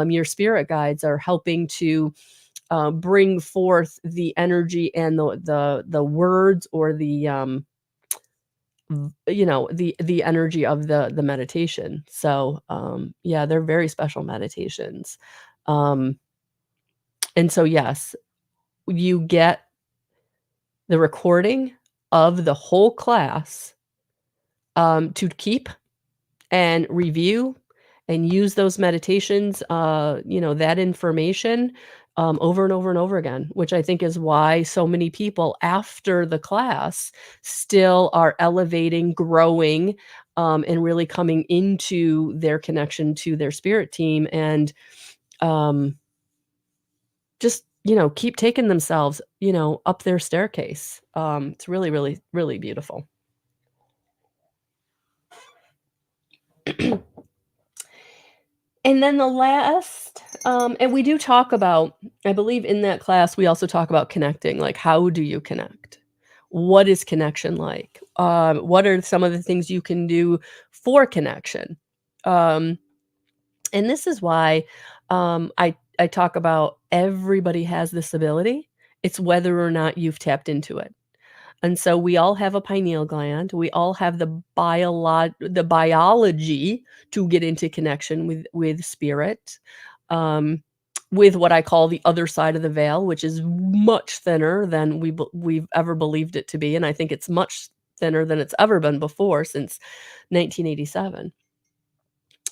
your spirit guides are helping to bring forth the energy and the words or the energy of the meditation. So, yeah, they're very special meditations. Um, and so, yes, you get the recording of the whole class, to keep and review and use those meditations, that information, over and over and over again, which I think is why so many people after the class still are elevating, growing, and really coming into their connection to their spirit team and, um, just, keep taking themselves, up their staircase. It's really, really, really beautiful. And then the last, and we do talk about, I believe in that class, we also talk about connecting, like, how do you connect? What is connection like? What are some of the things you can do for connection? Um, and this is why, I talk about everybody has this ability. It's whether or not you've tapped into it. And so we all have a pineal gland. We all have the biology to get into connection with spirit, um, with what I call the other side of the veil, which is much thinner than we've ever believed it to be, and I think it's much thinner than it's ever been before since 1987.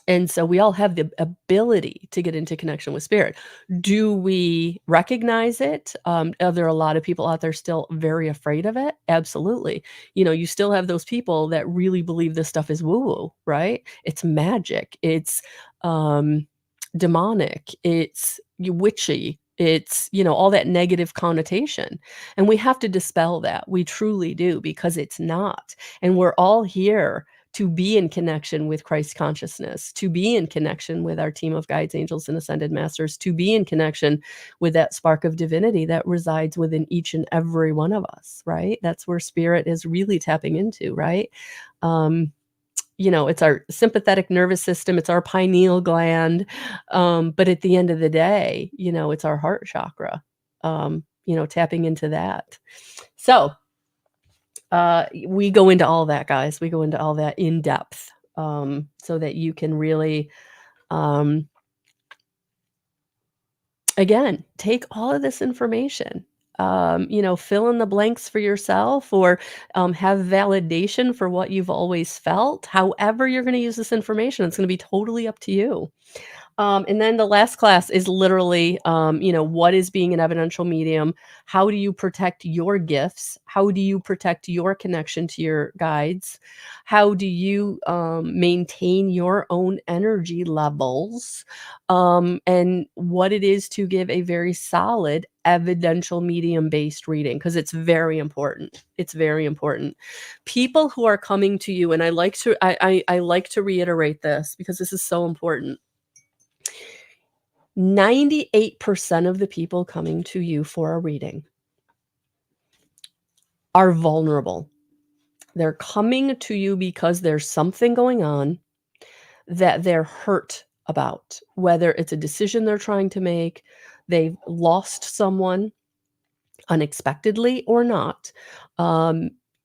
And so we all have the ability to get into connection with spirit. Do we recognize it? Are there a lot of people out there still very afraid of it? Absolutely. You still have those people that really believe this stuff is woo-woo, right? It's magic. It's um, demonic. It's witchy. It's, all that negative connotation. And we have to dispel that. We truly do, because it's not. And we're all here to be in connection with Christ consciousness, to be in connection with our team of guides, angels, and ascended masters, to be in connection with that spark of divinity that resides within each and every one of us, right? That's where spirit is really tapping into, right? It's our sympathetic nervous system, it's our pineal gland, but at the end of the day, it's our heart chakra, tapping into that. So, we go into all that, guys. We go into all that in depth, so that you can really, again, take all of this information, fill in the blanks for yourself, or have validation for what you've always felt. However you're going to use this information, it's going to be totally up to you. And then the last class is literally, what is being an evidential medium? How do you protect your gifts? How do you protect your connection to your guides? How do you maintain your own energy levels? And what it is to give a very solid evidential medium based reading, because it's very important. It's very important. People who are coming to you, and I like to reiterate this because this is so important. 98% of the people coming to you for a reading are vulnerable. They're coming to you because there's something going on that they're hurt about, whether it's a decision they're trying to make, they've lost someone unexpectedly or not.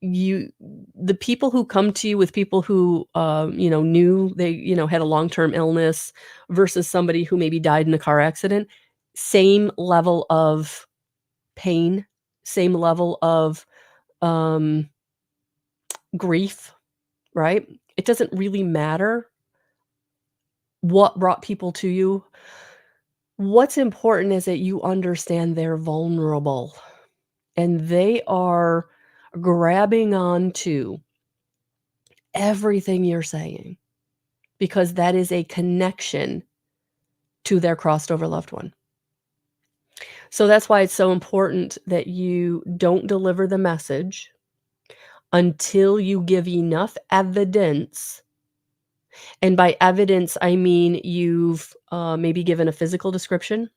The people who come to you with people who knew they had a long-term illness versus somebody who maybe died in a car accident, same level of pain, same level of grief, right? It doesn't really matter what brought people to you. What's important is that you understand they're vulnerable and they are grabbing onto everything you're saying because that is a connection to their crossed over loved one. So that's why it's so important that you don't deliver the message until you give enough evidence. And by evidence, I mean you've maybe given a physical description.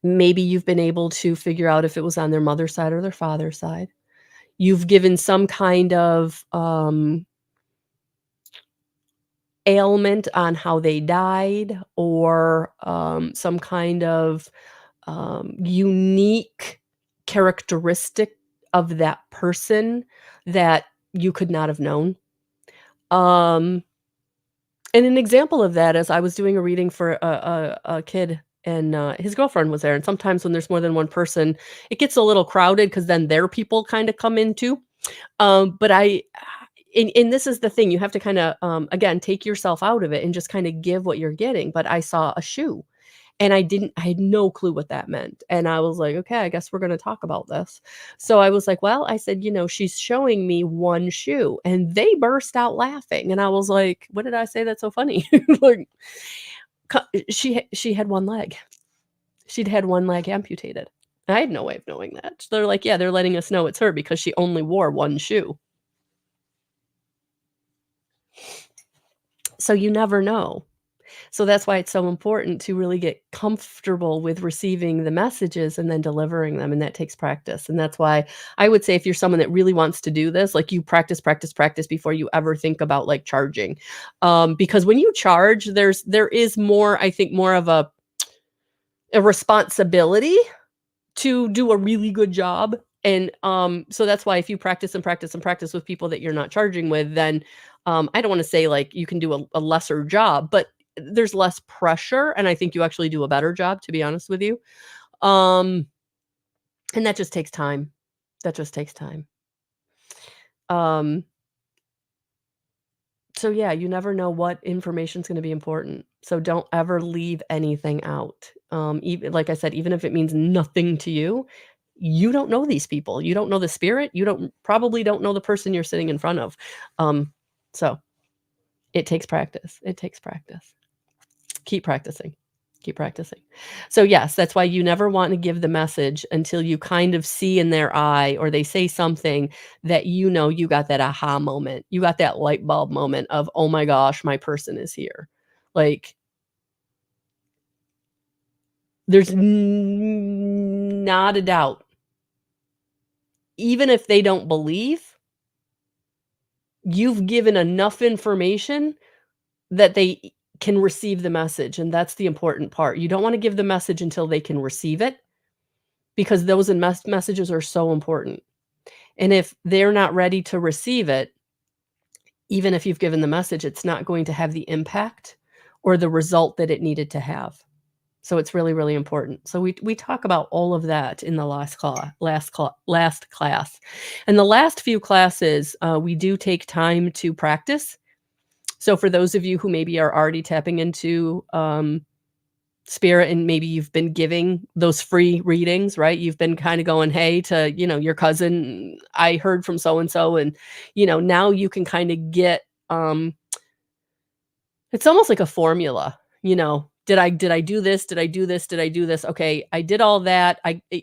Maybe you've been able to figure out if it was on their mother's side or their father's side. You've given some kind of ailment on how they died, or some kind of unique characteristic of that person that you could not have known. And an example of that is I was doing a reading for a kid, and his girlfriend was there. And sometimes when there's more than one person, it gets a little crowded because then their people kind of come in too. But and this is the thing, you have to kind of, again, take yourself out of it and just kind of give what you're getting. But I saw a shoe. And I had no clue what that meant. And I was like, okay, I guess we're going to talk about this. So I was like, well, I said, she's showing me one shoe, and they burst out laughing. And I was like, what did I say? That's so funny. Like, she had one leg. She'd had one leg amputated. I had no way of knowing that. They're like, yeah, they're letting us know it's her because she only wore one shoe. So you never know. So that's why it's so important to really get comfortable with receiving the messages and then delivering them, and that takes practice. And that's why I would say if you're someone that really wants to do this, like, you practice before you ever think about like charging. Because when you charge, there is more, I think, more of a responsibility to do a really good job. And so that's why if you practice with people that you're not charging with, then I don't want to say like you can do a lesser job, but there's less pressure, and I think you actually do a better job, to be honest with you. And that just takes time. So yeah, you never know what information's going to be important. So don't ever leave anything out. Even like I said, even if it means nothing to you, you don't know these people. You don't know the spirit. You probably don't know the person you're sitting in front of. So it takes practice. Keep practicing. Keep practicing. So, yes, that's why you never want to give the message until you kind of see in their eye or they say something that you got that aha moment. You got that light bulb moment of, "Oh my gosh, my person is here." Like, there's not a doubt. Even if they don't believe, you've given enough information that they can receive the message, and that's the important part. You don't wanna give the message until they can receive it, because those messages are so important. And if they're not ready to receive it, even if you've given the message, it's not going to have the impact or the result that it needed to have. So it's really, really important. So we talk about all of that in the last class. And the last few classes, we do take time to practice. So for those of you who maybe are already tapping into spirit and maybe you've been giving those free readings, right? You've been kind of going, hey, to, your cousin, I heard from so and so, and now you can kind of get it's almost like a formula, did I do this? Did I do this? Did I do this? Okay, I did all that.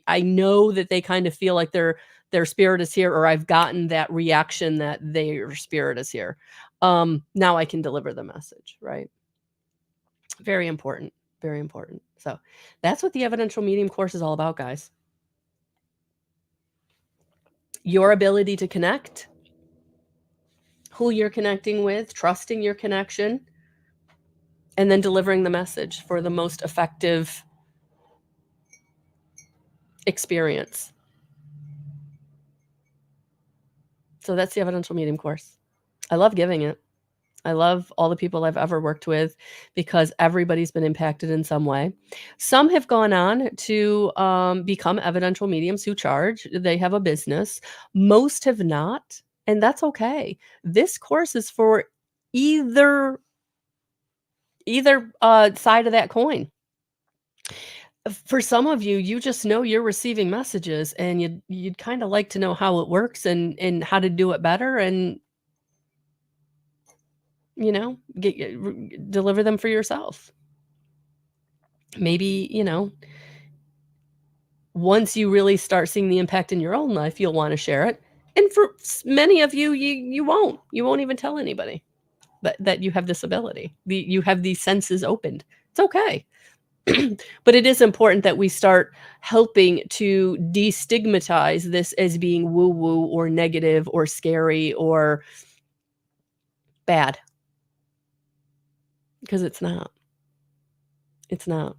I know that they kind of feel like their spirit is here, or I've gotten that reaction that their spirit is here. Now I can deliver the message, right? Very important. Very important. So that's what the Evidential Medium course is all about, guys. Your ability to connect, who you're connecting with, trusting your connection, and then delivering the message for the most effective experience. So that's the Evidential Medium course. I love giving it. I love all the people I've ever worked with because everybody's been impacted in some way. Some have gone on to become evidential mediums who charge. They have a business. Most have not, and that's okay. This course is for either side of that coin. For some of you, you just know you're receiving messages, and you'd kind of like to know how it works and how to do it better, and deliver them for yourself. Maybe, once you really start seeing the impact in your own life, you'll want to share it. And for many of you, you won't. You won't even tell anybody that you have this ability. You have these senses opened. It's okay. But it is important that we start helping to destigmatize this as being woo-woo or negative or scary or bad. Because it's not. It's not.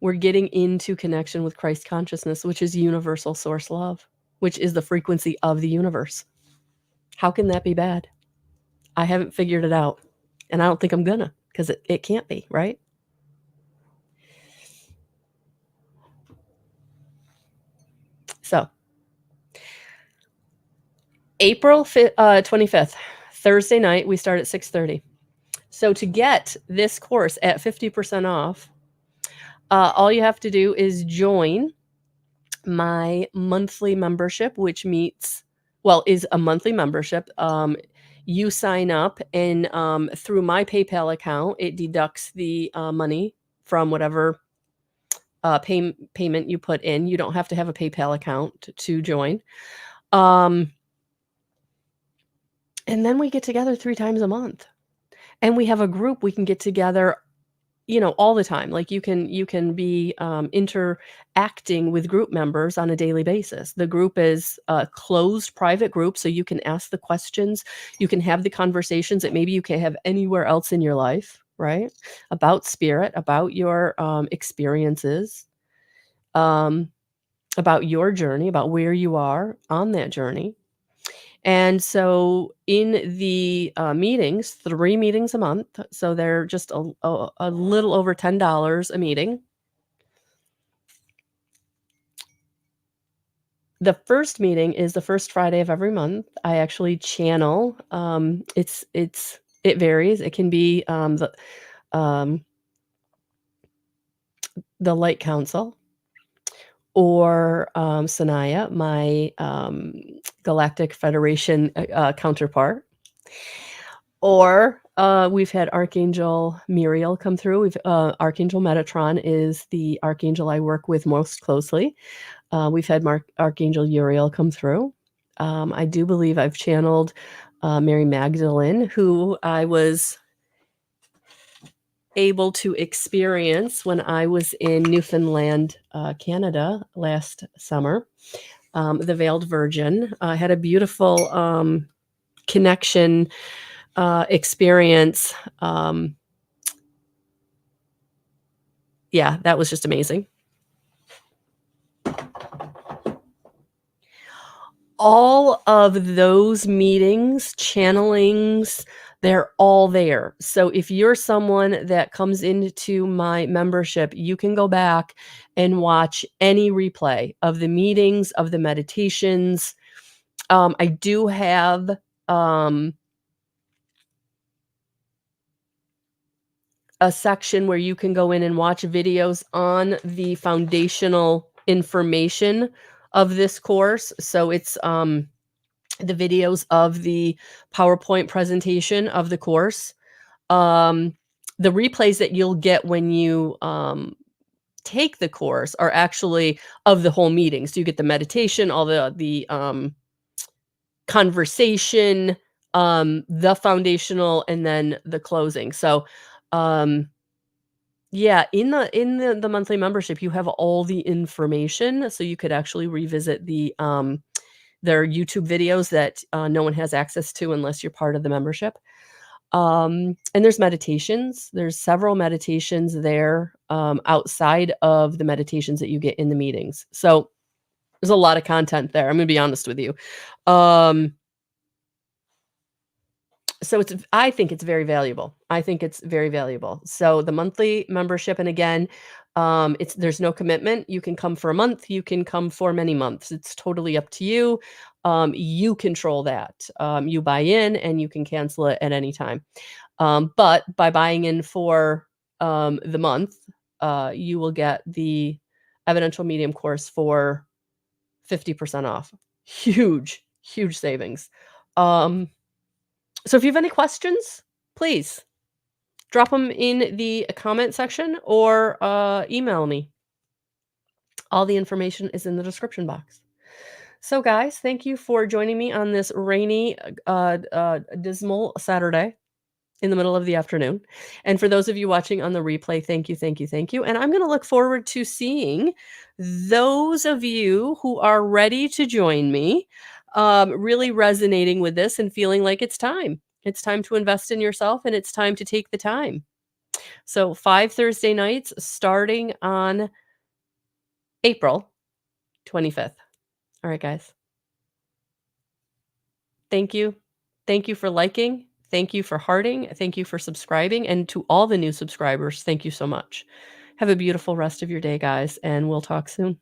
We're getting into connection with Christ consciousness, which is universal source love, which is the frequency of the universe. How can that be bad? I haven't figured it out, and I don't think I'm gonna, because it can't be, right? So, April 25th, Thursday night, we start at 6:30. So to get this course at 50% off, all you have to do is join my monthly membership, which is a monthly membership. You sign up, and through my PayPal account, it deducts the money from whatever payment you put in. You don't have to have a PayPal account to join. And then we get together 3 times a month. And we have a group we can get together, all the time. Like you can be interacting with group members on a daily basis. The group is a closed private group, so you can ask the questions, you can have the conversations that maybe you can't have anywhere else in your life, right? About spirit, about your experiences, about your journey, about where you are on that journey. And so in the meetings, 3 meetings a month, so they're just a little over $10 a meeting. The first meeting is the first Friday of every month. I actually channel. It varies. It can be um, the Light Council or Sanaya, my Galactic Federation counterpart, or We've had Archangel Muriel come through. Archangel Metatron is the archangel I work with most closely. We've had Archangel Uriel come through. I do believe I've channeled Mary Magdalene, who I was able to experience when I was in Newfoundland, Canada last summer. The Veiled Virgin. I had a beautiful connection experience. Yeah, that was just amazing. All of those meetings, channelings, they're all there. So if you're someone that comes into my membership, you can go back and watch any replay of the meetings, of the meditations. I do have a section where you can go in and watch videos on the foundational information of this course. So it's the videos of the PowerPoint presentation of the course. The replays that you'll get when you take the course are actually of the whole meeting. So you get the meditation, all the conversation, the foundational, and then the closing. So yeah, in the monthly membership, you have all the information, so you could actually revisit their YouTube videos that no one has access to unless you're part of the membership. And there's meditations. There's several meditations there outside of the meditations that you get in the meetings. So there's a lot of content there. I'm gonna be honest with you. So I think it's very valuable. I think it's very valuable. So the monthly membership, and again, there's no commitment. You can come for a month, you can come for many months. It's totally up to you. You control that. You buy in and you can cancel it at any time. But by buying in for the month, you will get the Evidential Medium course for 50% off. Huge, huge savings. So if you have any questions, please drop them in the comment section or email me. All the information is in the description box. So guys, thank you for joining me on this rainy, dismal Saturday in the middle of the afternoon. And for those of you watching on the replay, thank you, thank you, thank you. And I'm going to look forward to seeing those of you who are ready to join me, really resonating with this and feeling like it's time. It's time to invest in yourself and it's time to take the time. So 5 Thursday nights starting on April 25th. All right, guys. Thank you. Thank you for liking. Thank you for hearting. Thank you for subscribing. And to all the new subscribers, thank you so much. Have a beautiful rest of your day, guys, and we'll talk soon.